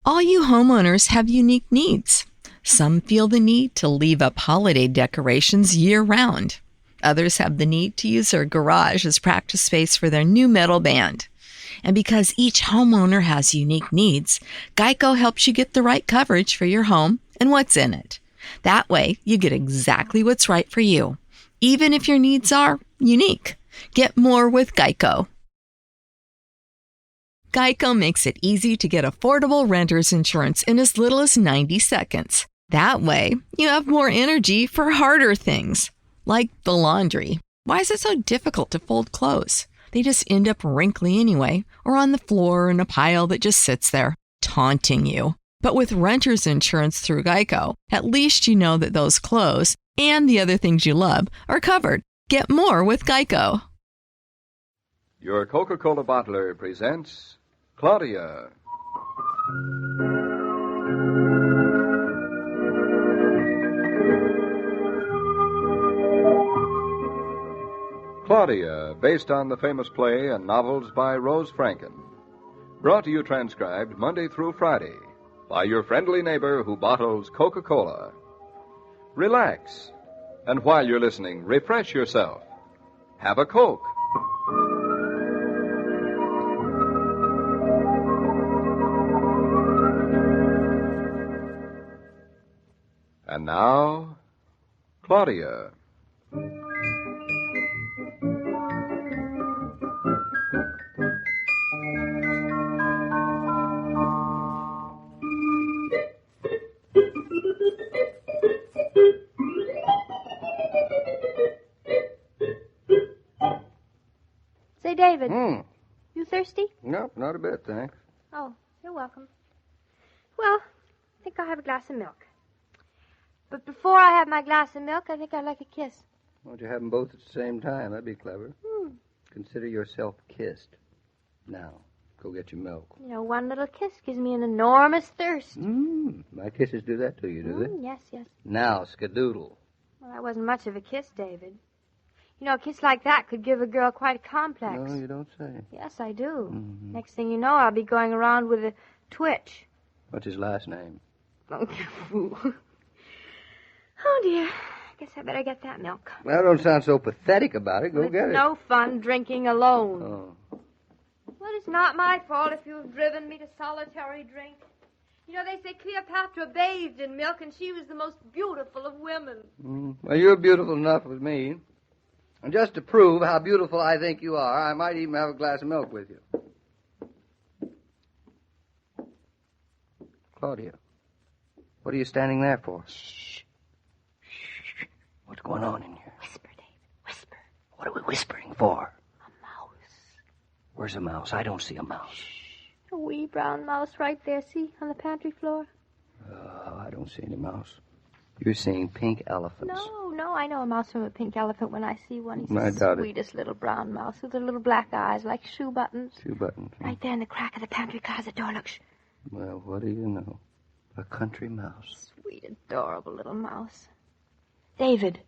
All you homeowners have unique needs. Some feel the need to leave up holiday decorations year-round. Others have the need to use their garage as practice space for their new metal band. And because each homeowner has unique needs, Geico helps you get the right coverage for your home and what's in it. That way, you get exactly what's right for you, even if your needs are unique. Get more with Geico. Geico makes it easy to get affordable renter's insurance in as little as 90 seconds. That way, you have more energy for harder things, like the laundry. Why is it so difficult to fold clothes? They just end up wrinkly anyway, or on the floor in a pile that just sits there, taunting you. But with renter's insurance through Geico, at least you know that those clothes and the other things you love are covered. Get more with Geico. Your Coca-Cola bottler presents Claudia. Claudia, based on the famous play and novels by Rose Franken. Brought to you transcribed Monday through Friday by your friendly neighbor who bottles Coca-Cola. Relax, and while you're listening, refresh yourself. Have a Coke. And now, Claudia. Say, David, you thirsty? Nope, not a bit, thanks. Oh, you're welcome. Well, I think I'll have a glass of milk. But before I have my glass of milk, I think I'd like a kiss. Why don't you have them both at the same time? That'd be clever. Consider yourself kissed. Now, go get your milk. You know, one little kiss gives me an enormous thirst. My kisses do that to you, do they? Yes, yes. Now, skadoodle. Well, that wasn't much of a kiss, David. You know, a kiss like that could give a girl quite a complex. No, you don't say. Yes, I do. Next thing you know, I'll be going around with a twitch. What's his last name? Oh, dear. I guess I better get that milk. Well, don't sound so pathetic about it. Go get it. It's no fun drinking alone. Oh. Well, it's not my fault if you've driven me to solitary drink. You know, they say Cleopatra bathed in milk, and she was the most beautiful of women. Well, you're beautiful enough with me. And just to prove how beautiful I think you are, I might even have a glass of milk with you. Claudia, what are you standing there for? Shh. What's going on in here? Whisper, David, whisper. What are we whispering for? A mouse. Where's a mouse? I don't see a mouse. A wee brown mouse right there, see, on the pantry floor. Oh, I don't see any mouse. You're seeing pink elephants. No, I know a mouse from a pink elephant when I see one. He's I the doubt it. sweetest little brown mouse with the little black eyes like shoe buttons. Shoe buttons. Right there in the crack of the pantry closet door, look. Well, what do you know? A country mouse. Sweet, adorable little mouse. David,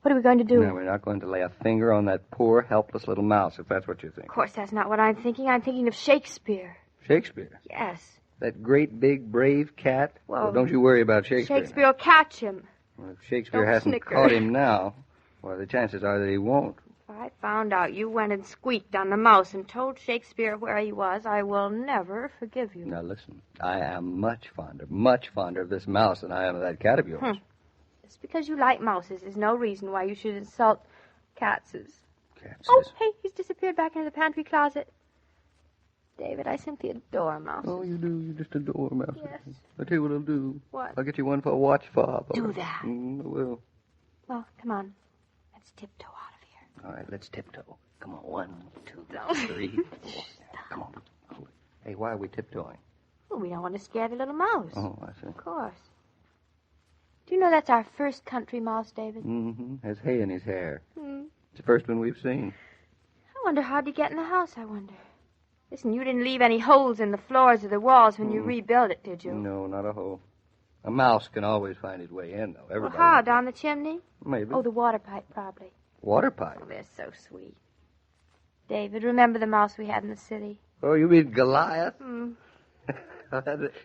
what are we going to do? No, we're not going to lay a finger on that poor, helpless little mouse, if that's what you think. Of course, that's not what I'm thinking. I'm thinking of Shakespeare. Shakespeare? Yes. That great, big, brave cat? Well, don't you worry about Shakespeare. Shakespeare will catch him. Well, if Shakespeare Don't hasn't snicker. caught him now, well, the chances are that he won't. If I found out you went and squeaked on the mouse and told Shakespeare where he was, I will never forgive you. Now, listen, I am much fonder of this mouse than I am of that cat of yours. Just because you like mouses is no reason why you should insult catses. Catses? Oh, hey, he's disappeared back into the pantry closet. David, I simply adore mouses. Oh, you do? You just adore mouses. Yes. I'll tell you what I'll do. What? I'll get you one for a watch fob. Do that. I will. Well, come on. Let's tiptoe out of here. All right, let's tiptoe. Come on, 1, 2, 3, 4. Come on. Hey, why are we tiptoeing? Well, we don't want to scare the little mouse. Oh, I see. Of course. Do you know that's our first country mouse, David? Has hay in his hair. It's the first one we've seen. I wonder how'd he get in the house, I wonder. Listen, you didn't leave any holes in the floors or the walls when you rebuilt it, did you? No, not a hole. A mouse can always find his way in, though. Everybody. Well, how? Down the chimney? Maybe. Oh, the water pipe, probably. Water pipe? Oh, they're so sweet. David, remember the mouse we had in the city? Oh, you mean Goliath?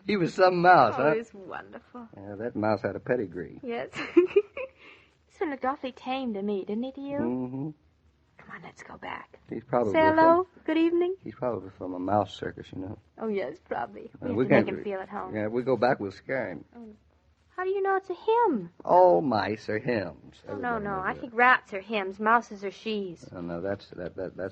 He was some mouse, Oh, huh? it was wonderful. Yeah, that mouse had a pedigree. Yes. This one looked awfully tame to me, didn't he to you? Mm-hmm. Come on, let's go back. He's probably Say hello. Good evening. He's probably from a mouse circus, Oh, yes, probably. We we have to make can't- him feel at home. Yeah, if we go back, we'll scare him. How do you know it's a him? All mice are hymns. Oh, no. Everybody knows I that. think rats are hims, mouses are she's. Oh, no, that's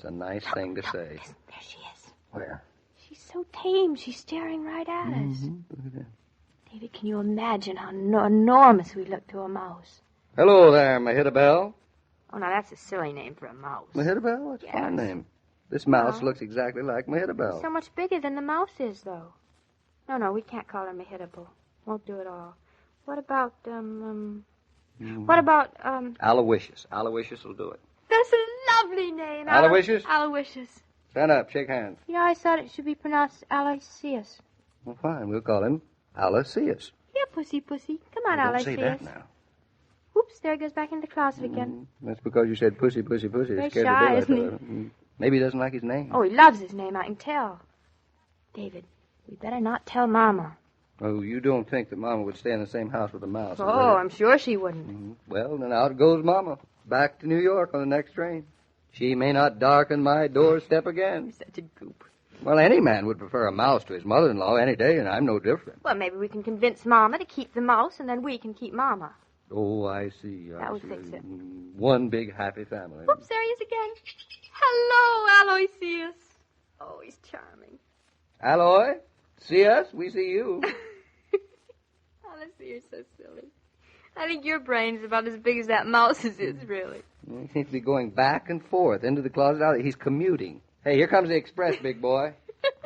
a nice thing to say. Listen, there she is. Where? She's so tame. She's staring right at us. Mm-hmm. Look at that. David, can you imagine how enormous we look to a mouse? Hello there, Mahittabel. Oh, now that's a silly name for a mouse. Mahittabel? That's a fine name. This mouse looks exactly like Mahittabel. So much bigger than the mouse is, though. No, we can't call her Mahitable. Won't do it all. What about, Aloysius. Aloysius will do it. That's a lovely name. Aloysius? Aloysius. Stand up, shake hands. You know, I thought it should be pronounced Aloysius. Well, fine. We'll call him Aloysius. Here, pussy. Come on, Don't Aloysius. say that now. Oops, there he goes back in the closet again. That's because you said pussy. Very It scared shy, the daylight isn't he? out of him. Maybe he doesn't like his name. Oh, he loves his name, I can tell. David, we better not tell Mama. Oh, you don't think that Mama would stay in the same house with a mouse? Oh, would you? I'm sure she wouldn't. Well, then out goes Mama. Back to New York on the next train. She may not darken my doorstep again. You're such a goop. Well, any man would prefer a mouse to his mother-in-law any day, and I'm no different. Well, maybe we can convince Mama to keep the mouse, and then we can keep Mama. Oh, I see. That would fix it. One big happy family. Whoops, there he is again. Hello, Aloysius. Oh, he's charming. Alloy, see us? We see you. Honestly, you're so silly. I think your brain's about as big as that mouse's is, really. He seems to be going back and forth into the closet. Out. He's commuting. Hey, here comes the express, big boy.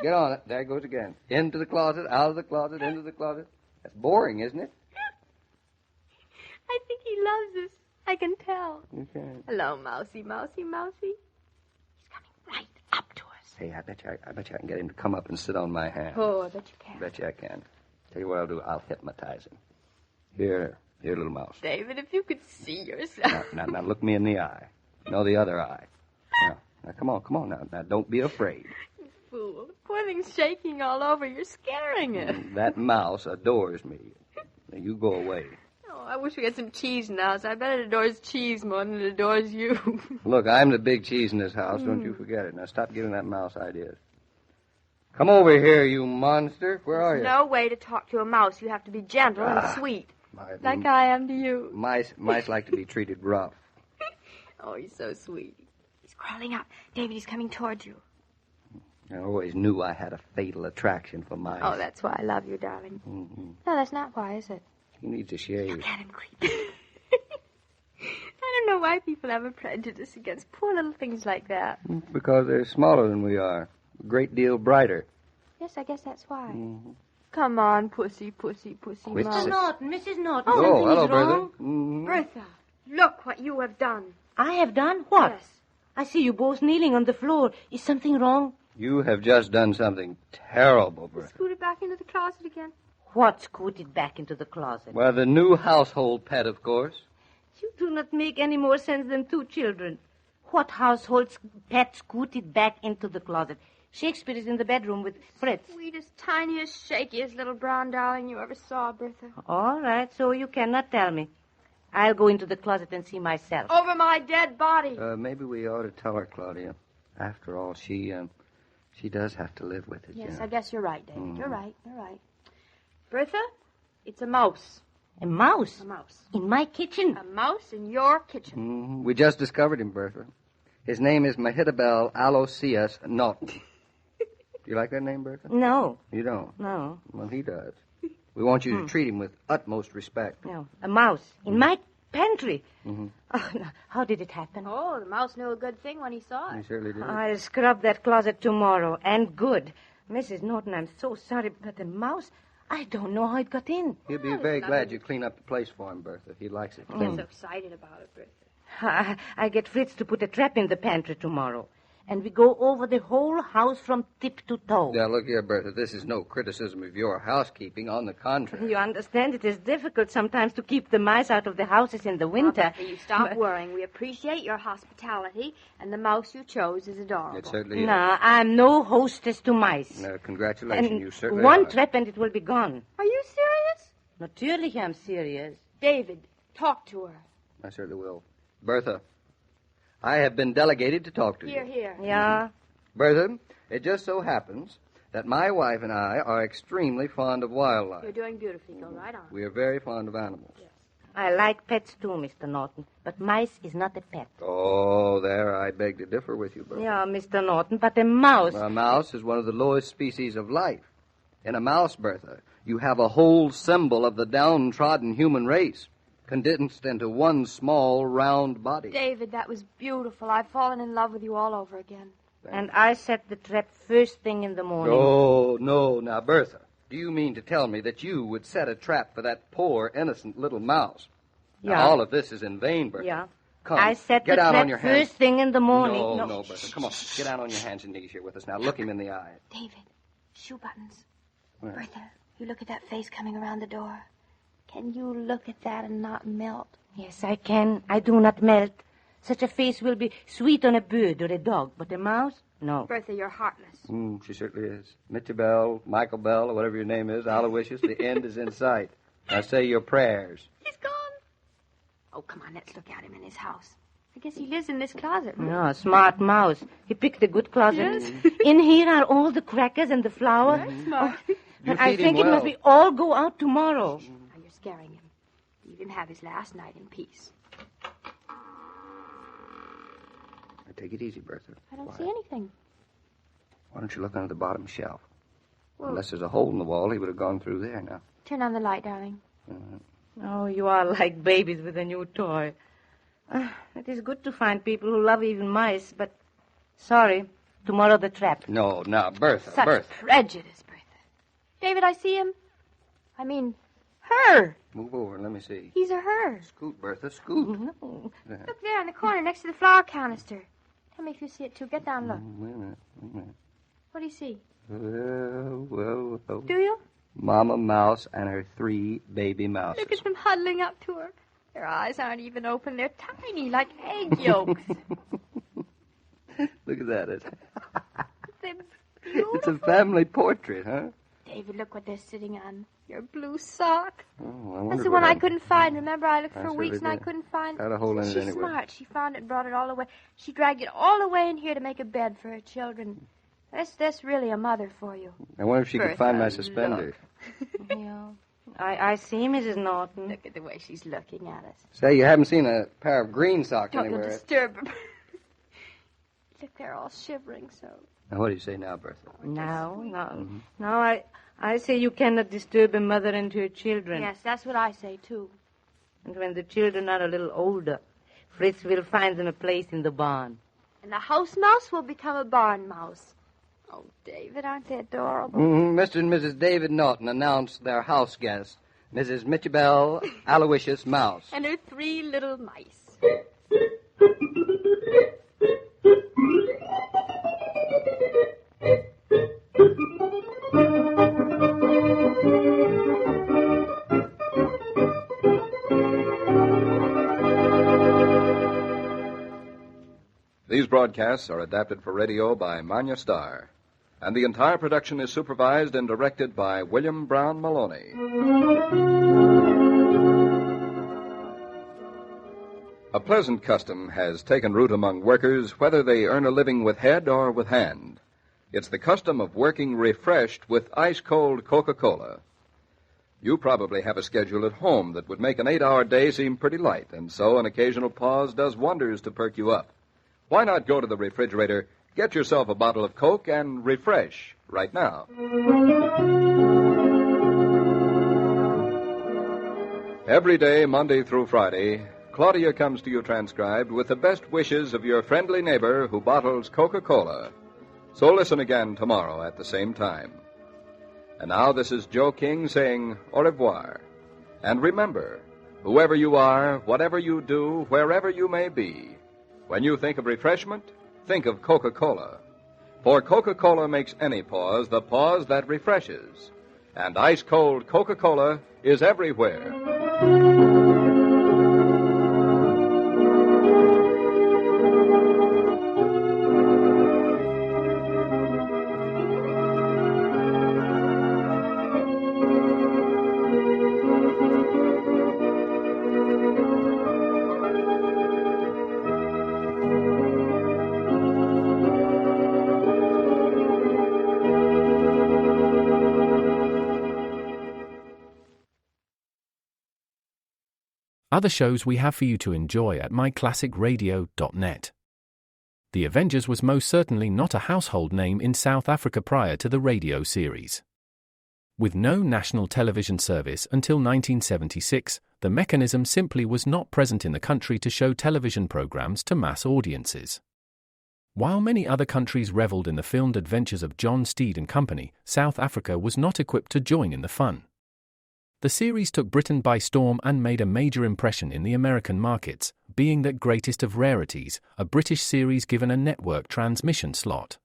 Get on it. There it goes again. Into the closet, out of the closet, into the closet. That's boring, isn't it? I think he loves us. I can tell. Okay. Hello, mousy. He's coming right up to us. Hey, I bet you I can get him to come up and sit on my hand. Oh, I bet you can. Bet you I can. Tell you what I'll do. I'll hypnotize him. Here, little mouse. David, if you could see yourself. Now, look me in the eye. No, the other eye. Now, come on. Now, don't be afraid. You fool. The poor thing's shaking all over. You're scaring it. That mouse adores me. Now, you go away. Oh, I wish we had some cheese now, so I bet it adores cheese more than it adores you. Look, I'm the big cheese in this house. Don't you forget it. Now, stop giving that mouse ideas. Come over here, you monster. Where are you? No way to talk to a mouse. You have to be gentle and sweet. Like I am to you. Mice like to be treated rough. Oh, he's so sweet. He's crawling up. David, he's coming towards you. I always knew I had a fatal attraction for mice. Oh, that's why I love you, darling. Mm-hmm. No, that's not why, is it? He needs a shave. Look at him creep. I don't know why people have a prejudice against poor little things like that. Because they're smaller than we are. A great deal brighter. Yes, I guess that's why. Mm-hmm. Come on, pussy, Quit mouse. sit- Norton, Mrs. Norton, Oh, something hello, is Bertha. wrong. Mm-hmm. Bertha, look what you have done. I have done what? Yes. I see you both kneeling on the floor. Is something wrong? You have just done something terrible, Bertha. Scoot it back into the closet again. What scooted back into the closet? Well, the new household pet, of course. You do not make any more sense than two children. What household pet scooted back into the closet? Shakespeare is in the bedroom with Fritz. Sweetest, tiniest, shakiest little brown darling you ever saw, Bertha. All right, so you cannot tell me. I'll go into the closet and see myself. Over my dead body. Maybe we ought to tell her, Claudia. After all, she does have to live with it. Yes, you know. I guess you're right, David. You're right. Bertha, it's a mouse. A mouse? A mouse. In my kitchen? A mouse in your kitchen. Mm-hmm. We just discovered him, Bertha. His name is Mahittabel Aloysius Norton. Do you like that name, Bertha? No. You don't? No. Well, he does. We want you to treat him with utmost respect. No. A mouse. In my pantry. Mm-hmm. Oh, no. How did it happen? Oh, the mouse knew a good thing when he saw He it. certainly did. I'll scrub that closet tomorrow, and good. Mrs. Norton, I'm so sorry, but the mouse, I don't know how it got in. He'll be very glad you clean up the place for him, Bertha. He likes it. I'm so excited about it, Bertha. I get Fritz to put a trap in the pantry tomorrow. and we go over the whole house from tip to toe. Now, look here, Bertha. This is no criticism of your housekeeping. On the contrary. You understand it is difficult sometimes to keep the mice out of the houses in the winter. Bertha, you stop worrying. We appreciate your hospitality, and the mouse you chose is adorable. It certainly is. No, I'm no hostess to mice. No, congratulations. And you certainly one are. trap and it will be gone. Are you serious? Naturally, I'm serious. David, talk to her. I certainly will. Bertha, I have been delegated to talk to Here, you. here. Yeah? Bertha, it just so happens that my wife and I are extremely fond of wildlife. You're doing beautifully. Go right on. We are very fond of animals. I like pets too, Mr. Norton, but mice is not a pet. Oh, there I beg to differ with you, Bertha. Yeah, Mr. Norton, but a mouse. A mouse is one of the lowest species of life. In a mouse, Bertha, you have a whole symbol of the downtrodden human race, condensed into one small, round body. David, that was beautiful. I've fallen in love with you all over again. And I set the trap first thing in the morning. Oh, no. Now, Bertha, do you mean to tell me that you would set a trap for that poor, innocent little mouse? Yeah. Now, all of this is in vain, Bertha. Yeah. Come, I set get the out trap on your hands. first thing in the morning. No, Bertha. Come on. Get out on your hands and knees here with us. Now, look him in the eye. David, shoe buttons. Where? Bertha, you look at that face coming around the door. Can you look at that and not melt? Yes, I can. I do not melt. Such a face will be sweet on a bird or a dog, but a mouse? No. Bertha, you're heartless. She certainly is. Mitya Bell, Michael Bell, or whatever your name is, Aloysius, the end is in sight. Now say your prayers. He's gone. Oh, come on, let's look at him in his house. I guess he lives in this closet. No, smart mouse. He picked a good closet. Yes. In here are all the crackers and the flour. That's smart. And You I feed think him it must well. be all go out tomorrow. Now you're scaring him. Leave him have his last night in peace. Now, take it easy, Bertha. I don't Quiet. see anything. Why don't you look under the bottom shelf? Well- Unless there's a hole in the wall, he would have gone through there now. Turn on the light, darling. Oh, you are like babies with a new toy. It is good to find people who love even mice, but sorry, tomorrow the trap. No, now, Bertha, Such Bertha. prejudice, Bertha. David, I see him. I mean, her. Move over and let me see. He's a her. Scoot, Bertha, scoot. No. Look there in the corner next to the flour canister. Tell me if you see it, too. Get down, look. Wait a minute. What do you see? Well. Do you? Mama Mouse and her 3 baby mouses. Look at them huddling up to her. Their eyes aren't even open. They're tiny, like egg yolks. Look at that. They're It's a beautiful. family portrait, huh? David, look what they're sitting on. Your blue sock. Oh, I That's wonder the what one I couldn't find. Remember, I looked I for certainly weeks and I did. couldn't find. Had a hole in it She's anyway. smart. She found it and brought it all the way. She dragged it all the way in here to make a bed for her children. That's really a mother for you. I wonder if she could Bertha, find my suspenders. Yeah. I see, Mrs. Norton. Look at the way she's looking at us. Say, you haven't seen a pair of green socks Don't anywhere. disturb her. Look, they're all shivering so. Now, what do you say now, Bertha? No. I say you cannot disturb a mother and her children. Yes, that's what I say, too. And when the children are a little older, Fritz will find them a place in the barn. And the house mouse will become a barn mouse. Oh, David, aren't they adorable? Mr. and Mrs. David Norton announced their house guest, Mrs. Mitchell Aloysius Mouse. And her 3 little mice. These broadcasts are adapted for radio by Manya Starr, and the entire production is supervised and directed by William Brown Maloney. A pleasant custom has taken root among workers, whether they earn a living with head or with hand. It's the custom of working refreshed with ice-cold Coca-Cola. You probably have a schedule at home that would make an 8-hour day seem pretty light, and so an occasional pause does wonders to perk you up. Why not go to the refrigerator, get yourself a bottle of Coke, and refresh right now? Every day, Monday through Friday, Claudia comes to you transcribed with the best wishes of your friendly neighbor who bottles Coca-Cola. So listen again tomorrow at the same time. And now this is Joe King saying au revoir. And remember, whoever you are, whatever you do, wherever you may be, when you think of refreshment, think of Coca-Cola. For Coca-Cola makes any pause the pause that refreshes. And ice-cold Coca-Cola is everywhere. Other shows we have for you to enjoy at myclassicradio.net. The Avengers was most certainly not a household name in South Africa prior to the radio series. With no national television service until 1976, the mechanism simply was not present in the country to show television programs to mass audiences. While many other countries reveled in the filmed adventures of John Steed and Company, South Africa was not equipped to join in the fun. The series took Britain by storm and made a major impression in the American markets, being that greatest of rarities, a British series given a network transmission slot.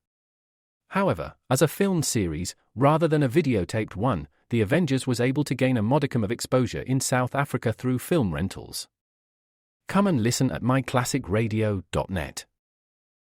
However, as a filmed series, rather than a videotaped one, The Avengers was able to gain a modicum of exposure in South Africa through film rentals. Come and listen at myclassicradio.net.